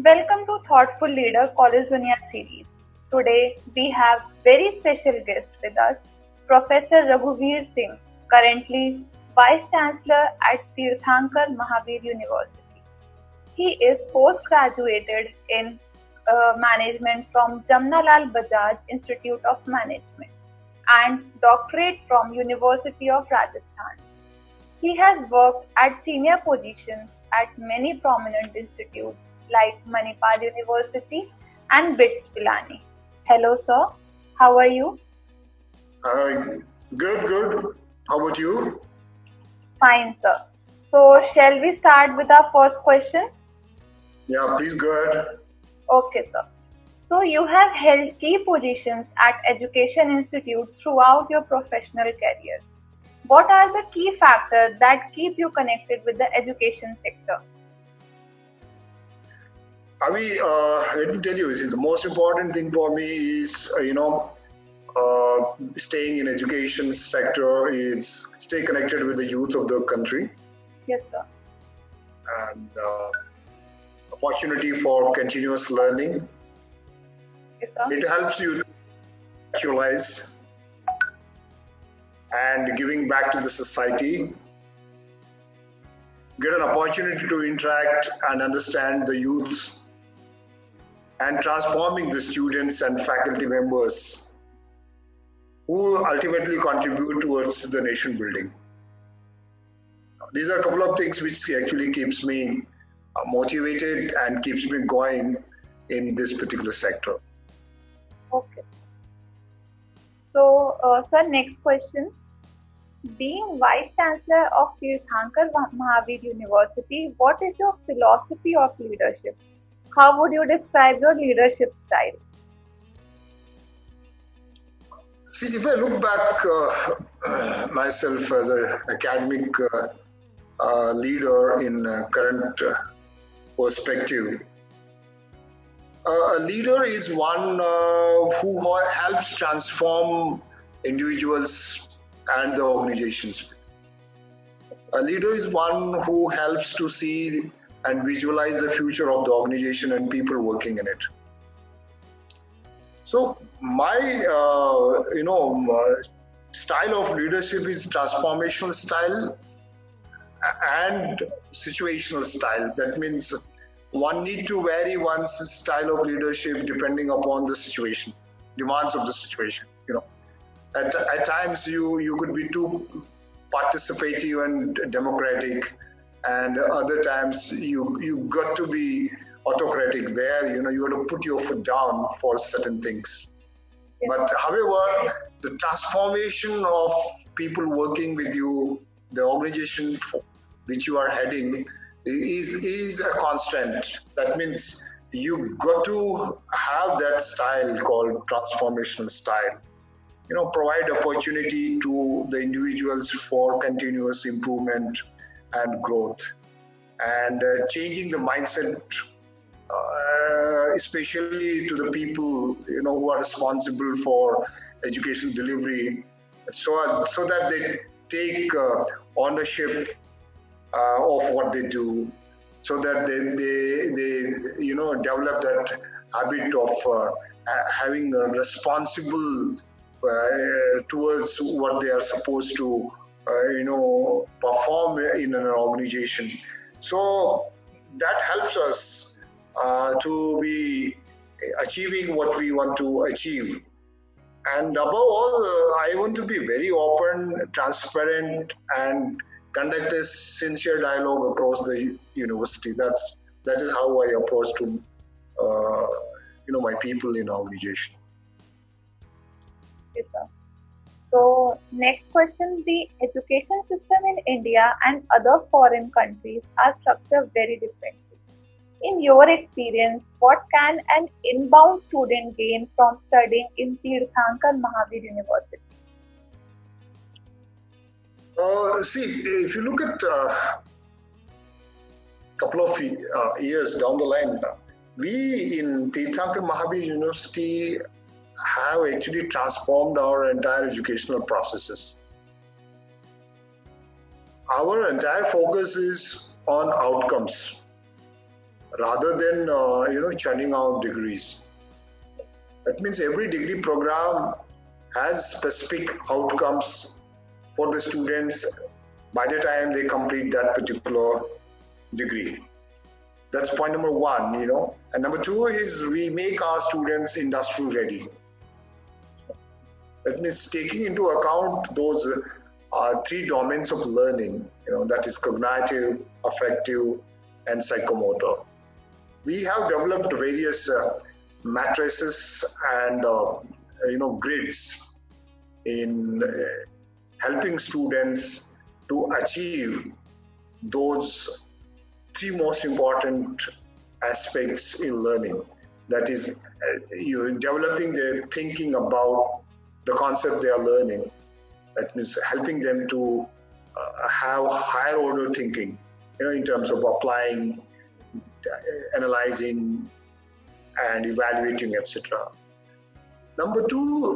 Welcome to Thoughtful Leader Collegedunia series. Today we have very special guest with us, Professor Raghuvir Singh, currently Vice Chancellor at Teerthankar Mahaveer University. He is postgraduated in management from Jamnalal Bajaj Institute of Management and doctorate from University of Rajasthan. He has worked at senior positions at many prominent institutes like Manipal University and BITS Pilani. Hello, sir. How are you? Uh, good. How about you? Fine, sir. So, shall we start with our first question? Yeah, please go ahead. Okay, sir. So, you have held key positions at education institutes throughout your professional career. What are the key factors that keep you connected with the education sector? Avi, let me tell you, the most important thing for me is, staying in education sector is stay connected with the youth of the country Yes, sir. and opportunity for continuous learning. Yes, sir. It helps you to actualize and giving back to the society. Get an opportunity to interact and understand the youth and transforming the students and faculty members who ultimately contribute towards the nation building. These are a couple of things which actually keeps me motivated and keeps me going in this particular sector. Okay. So, sir, next question. Being Vice Chancellor of Teerthankar Mahaveer University, what is your philosophy of leadership? How would you describe your leadership style? See, if I look back myself as an academic leader in current perspective, a leader is one who helps transform individuals and the organizations. A leader is one who helps to see and visualize the future of the organization and people working in it. So my, style of leadership is transformational style and situational style. That means one need to vary one's style of leadership depending upon the situation, demands of the situation. At times you could be too participative and democratic, and other times you got to be autocratic, where you have to put your foot down for certain things. But however, the transformation of people working with you, the organization which you are heading, is a constant. That means you got to have that style called transformational style. Provide opportunity to the individuals for continuous improvement and growth, and changing the mindset, especially to the people who are responsible for education delivery, so that they take ownership of what they do, so that they develop that habit of having a responsible towards what they are supposed to perform in an organization. So that helps us to be achieving what we want to achieve. And above all, I want to be very open, transparent, and conduct a sincere dialogue across the university. That is how I approach to my people in organization. Yes, sir. So, next question, the education system in India and other foreign countries are structured very differently. In your experience, what can an inbound student gain from studying in Teerthankar Mahaveer University? See, if you look at a couple of years down the line, we in Teerthankar Mahaveer University have actually transformed our entire educational processes. Our entire focus is on outcomes. rather than churning out degrees. That means every degree program has specific outcomes for the students by the time they complete that particular degree. That's point number one, And number two is we make our students industry ready. That means taking into account those three domains of learning, that is cognitive, affective, and psychomotor. We have developed various matrices and grids in helping students to achieve those three most important aspects in learning. That is, you're developing their thinking about the concept they are learning. That means helping them to have higher order thinking, in terms of applying, analyzing, and evaluating, etc. Number two,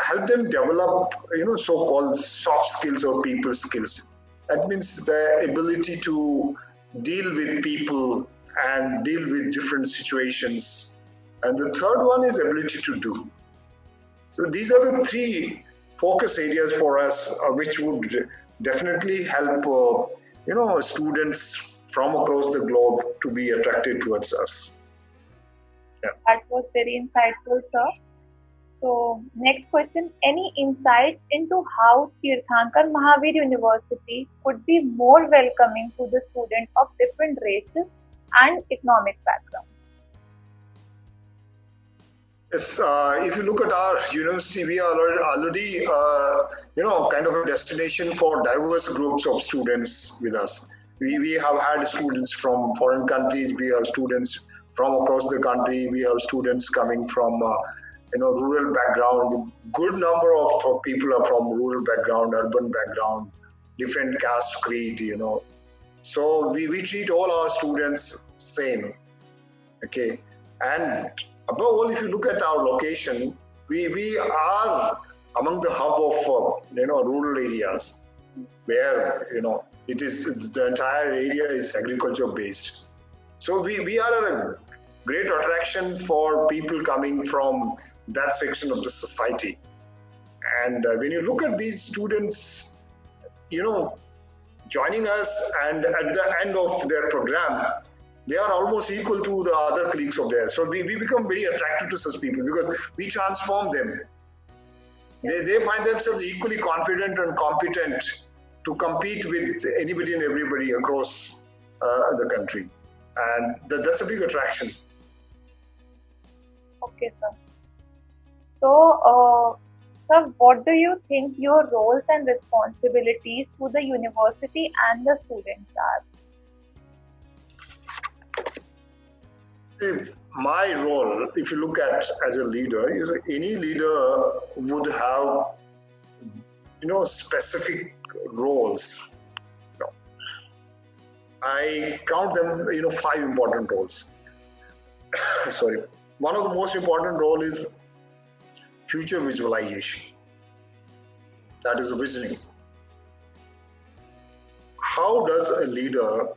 help them develop, so-called soft skills or people skills. That means the ability to deal with people and deal with different situations. And the third one is ability to do. So these are the three focus areas for us, which would definitely help, students from across the globe to be attracted towards us. Yeah. That was very insightful, sir. So, next question, any insights into how Teerthankar Mahaveer University could be more welcoming to the students of different races and economic backgrounds? Yes, if you look at our university, we are already, kind of a destination for diverse groups of students with us. We have had students from foreign countries, we have students from across the country, we have students coming from rural background. Good number of people are from rural background, urban background, different caste, creed, So we treat all our students same. Okay. And above all, if you look at our location, we are among the hub of rural areas where it is the entire area is agriculture based. So we are a great attraction for people coming from that section of the society. And when you look at these students, joining us, and at the end of their program, they are almost equal to the other colleagues of theirs. So we become very attractive to such people because we transform them. They find themselves equally confident and competent to compete with anybody and everybody across the country. And that's a big attraction. Okay, sir. So, sir, what do you think your roles and responsibilities to the university and the students are? My role, if you look at as a leader, any leader would have, specific roles. I count them, 5 important roles. Sorry. One of the most important role is future visualization. That is visioning. How does a leader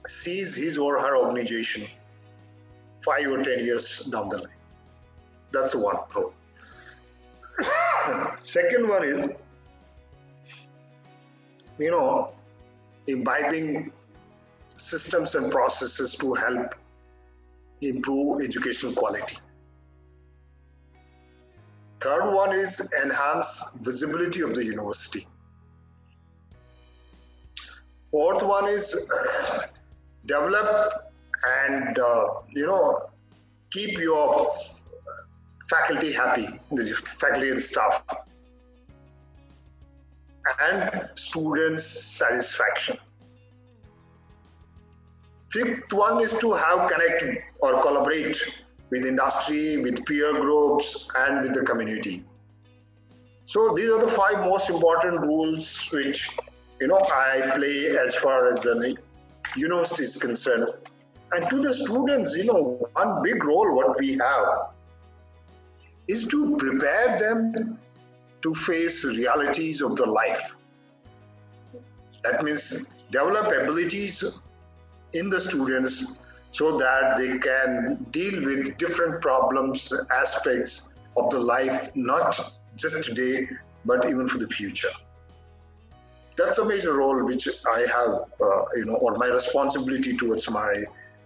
sees his or her organization 5 or 10 years down the line? That's one role. Second one is, imbibing systems and processes to help improve educational quality. Third one is enhance visibility of the university. Fourth one is develop and keep your faculty happy, the faculty and staff, and students' satisfaction. Fifth one is to have connect or collaborate with industry, with peer groups, and with the community. So these are the 5 most important rules which I play as far as the university is concerned. And to the students, one big role what we have is to prepare them to face realities of their life. That means develop abilities in the students so that they can deal with different problems, aspects of the life, not just today, but even for the future. That's a major role which I have, or my responsibility towards my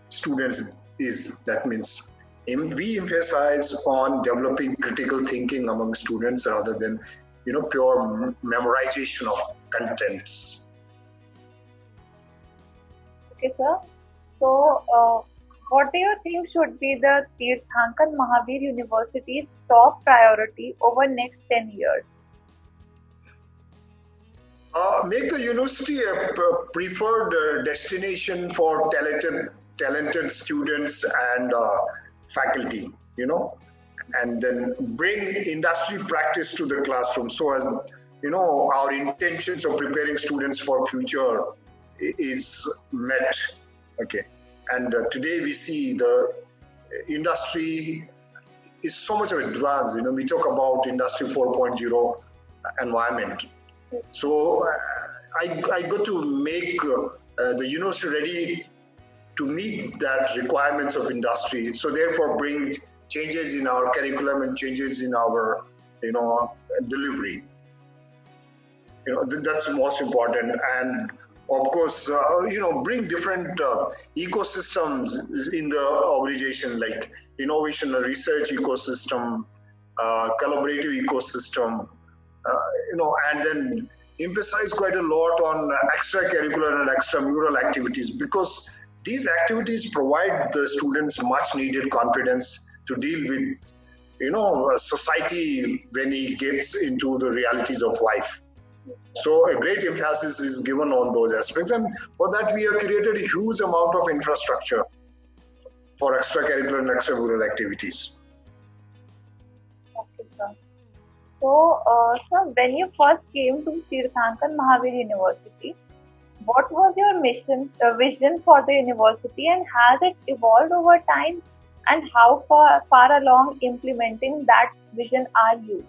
students is. That means we emphasize on developing critical thinking among students rather than, pure memorization of contents. Okay, sir. So, what do you think should be the Teerthankar Mahaveer University's top priority over next 10 years? Make the university a preferred destination for talented students and faculty, and then bring industry practice to the classroom so as, our intentions of preparing students for future is met. Okay. And today we see the industry is so much advanced. We talk about Industry 4.0 environment. So I got to make the university ready to meet that requirements of industry. So therefore bring changes in our curriculum and changes in our, delivery. That's most important. And of course, bring different ecosystems in the organization, like innovation and research ecosystem, collaborative ecosystem, and then emphasize quite a lot on extracurricular and extramural activities, because these activities provide the students much needed confidence to deal with, society when he gets into the realities of life. So a great emphasis is given on those aspects, and for that we have created a huge amount of infrastructure for extracurricular and extramural activities. Okay, sir. So, sir, when you first came to Teerthankar Mahaveer University, what was your vision for the university, and has it evolved over time? And how far along implementing that vision are you?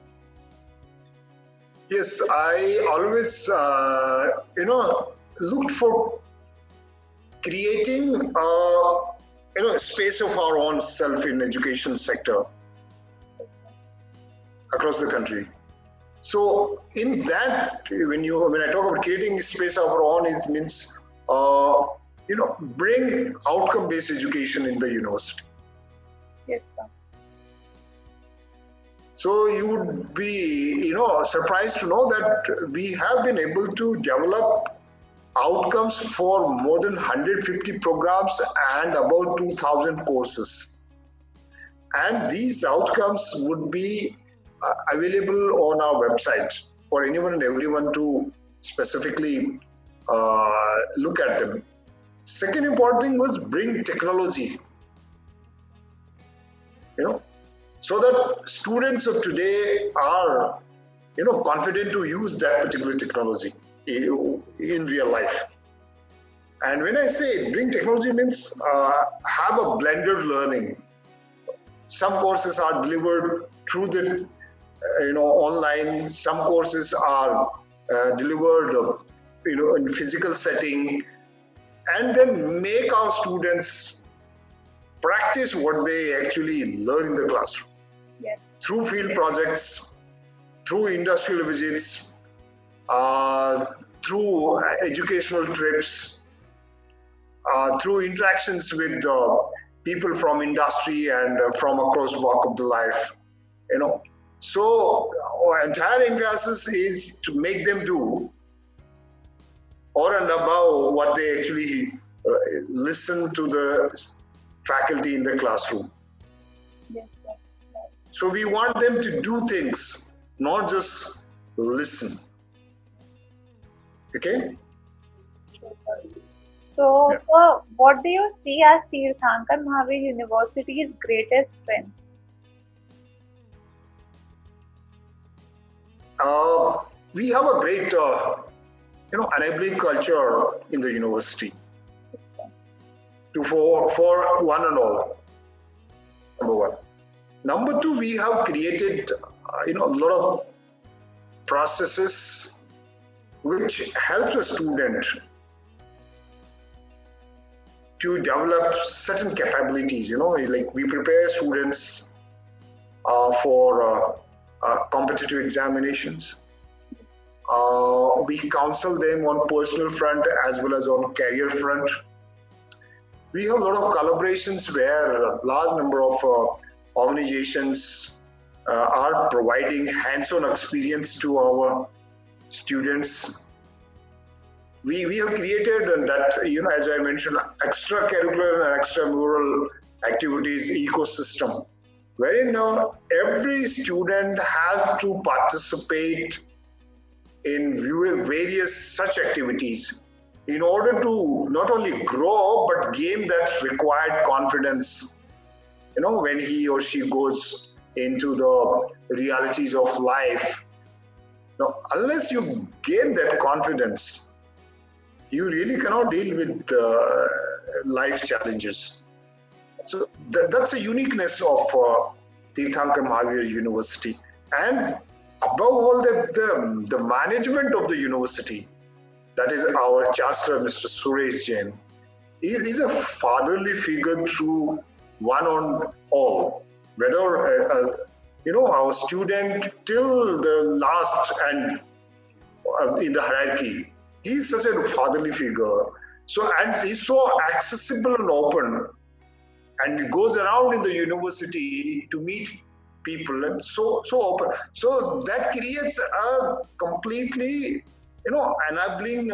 Yes, I always, looked for creating, a space of our own self in education sector across the country. So in that, when I talk about creating a space of our own, it means, bring outcome-based education in the university. Yes, sir. So you would be, surprised to know that we have been able to develop outcomes for more than 150 programs and about 2,000 courses. And these outcomes would be available on our website for anyone and everyone to specifically look at them. Second important thing was bring technology, so that students of today are, confident to use that particular technology in real life. And when I say bring technology means have a blended learning. Some courses are delivered through the, online. Some courses are delivered, in physical setting, and then make our students practice what they actually learn in the classroom. Yes. Through field projects, through industrial visits, through educational trips, through interactions with people from industry and from across walk of the life, So our entire emphasis is to make them do or and above what they actually listen to the faculty in the classroom. Yes, sir. So we want them to do things, not just listen. Okay? So, Yeah. sir, what do you see as Teerthankar Mahaveer University's greatest strength? We have a great, enabling culture in the university for one and all. Number one. Number two, we have created, a lot of processes which helps a student to develop certain capabilities. Like we prepare students for competitive examinations. We counsel them on personal front as well as on career front. We have a lot of collaborations where a large number of organizations are providing hands-on experience to our students. We have created that, as I mentioned, extracurricular and extramural activities ecosystem, wherein now every student has to participate in various such activities in order to not only grow but gain that required confidence, when he or she goes into the realities of life. Now, unless you gain that confidence, you really cannot deal with life's challenges. So that's a uniqueness of Teerthankar Mahaveer University. And above all, the management of the university, that is our Chancellor, Mr. Suresh Jain, is a fatherly figure through one on all. Whether our student till the last and in the hierarchy, he's such a fatherly figure. And he's so accessible and open, and he goes around in the university to meet people and so open. So that creates a completely enabling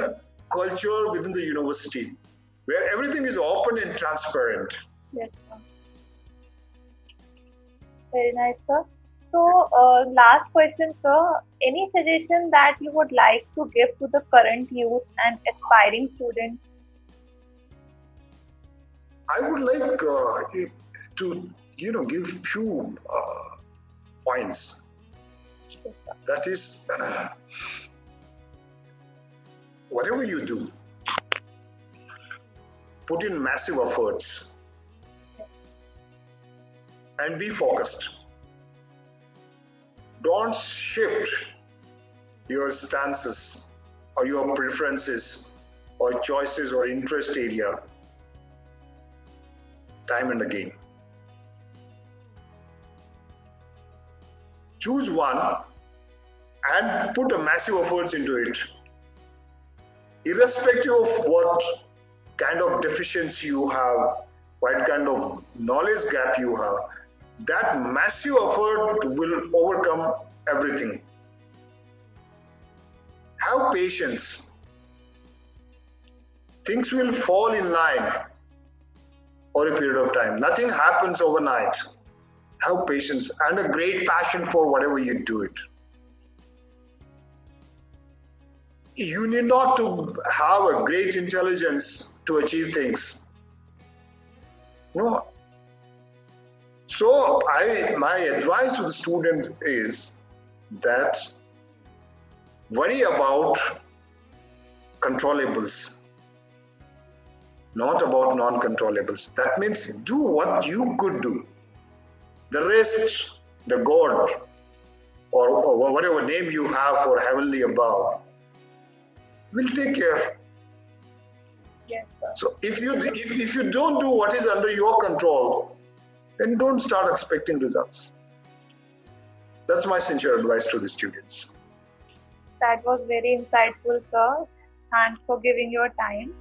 culture within the university where everything is open and transparent. Yes, sir. Very nice, sir. So, last question, sir. Any suggestion that you would like to give to the current youth and aspiring students? I would like to give few points. Yes, sir. That is, whatever you do, put in massive efforts and be focused. Don't shift your stances or your preferences or choices or interest area time and again. Choose one and put a massive efforts into it, irrespective of what kind of deficiency you have, what kind of knowledge gap you have. That massive effort will overcome everything. Have patience. Things will fall in line for a period of time. Nothing happens overnight. Have patience and a great passion for whatever you do it. You need not to have a great intelligence to achieve things. No. So my advice to the students is that worry about controllables, not about non-controllables. That means do what you could do. The rest, the God, or whatever name you have for heavenly above, will take care. Yes, sir. So if you don't do what is under your control, then don't start expecting results. That's my sincere advice to the students. That was very insightful, sir. Thanks for giving your time.